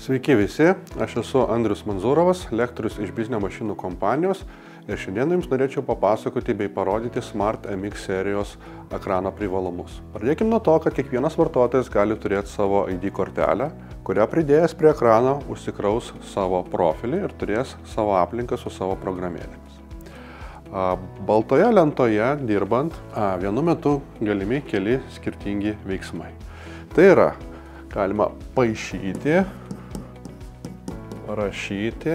Sveiki visi, aš esu Andrius Manzurovas, lektorius iš Biznio mašinų kompanijos ir šiandien jums norėčiau papasakoti bei parodyti Smart MX serijos ekrano privalumus. Pradėkime nuo to, kad kiekvienas vartotojas gali turėti savo ID kortelę, kurią pridėjęs prie ekrano užsikraus savo profilį ir turės savo aplinką su savo programėlėmis. Baltoje lentoje dirbant vienu metu galimi keli skirtingi veiksmai. Tai yra, galima paišyti, rašyti,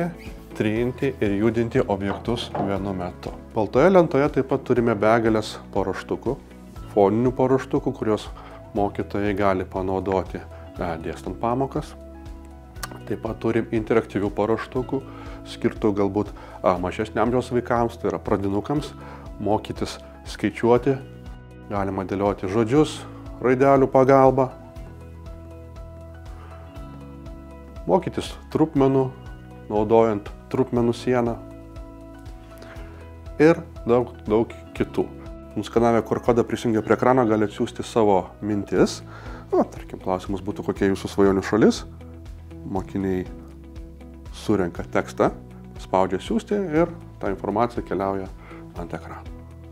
trinti ir judinti objektus vienu metu. Baltoje lentoje taip pat turime begalės paruoštukų, foninių paruoštukų, kuriuos mokytojai gali panaudoti dėstant pamokas. Taip pat turim interaktyvių paruoštukų, skirtų galbūt mažesnio amžiaus vaikams, tai yra pradinukams, mokytis skaičiuoti, galima dėlioti žodžius, raidelių pagalba, mokytis trupmenų, naudojant trupmenų sieną ir daug kitų. Nuskanavę QR kodą prisijungę prie ekrano gali atsiųsti savo mintis. Tarkim, klausimas būtų, kokia jūsų svajonių šalis. Mokiniai surenka tekstą, spaudžia siųsti ir ta informacija keliauja ant ekrano.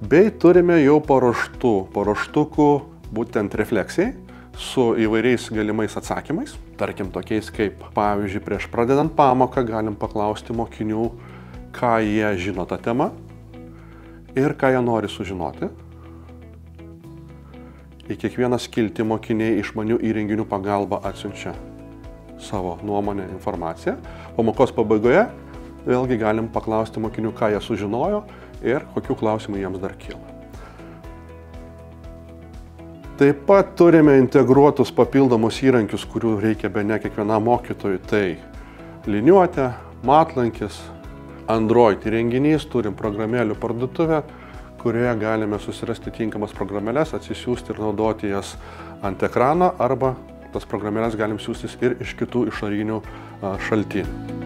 Bei turime jau paruoštukų būtent refleksijai su įvairiais galimais atsakymais. Tarkim, tokiais kaip, pavyzdžiui, prieš pradedant pamoką galim paklausti mokinių, ką jie žino tą temą ir ką jie nori sužinoti. Į kiekvieną skiltį mokiniai išmanių įrenginių pagalba atsiunčia savo nuomonę, informaciją. Pamokos pabaigoje vėlgi galim paklausti mokinių, ką jie sužinojo ir kokių klausimų jiems dar kyla. Taip pat turime integruotus papildomus įrankius, kurių reikia bene kiekvienam mokytojui. Tai liniuotė, matlankis, Android įrenginys, turim programėlių parduotuvę, kurioje galime susirasti tinkamas programėles, atsisiųsti ir naudoti jas ant ekrano, arba tas programėles galim siųstis ir iš kitų išorinių šaltinių.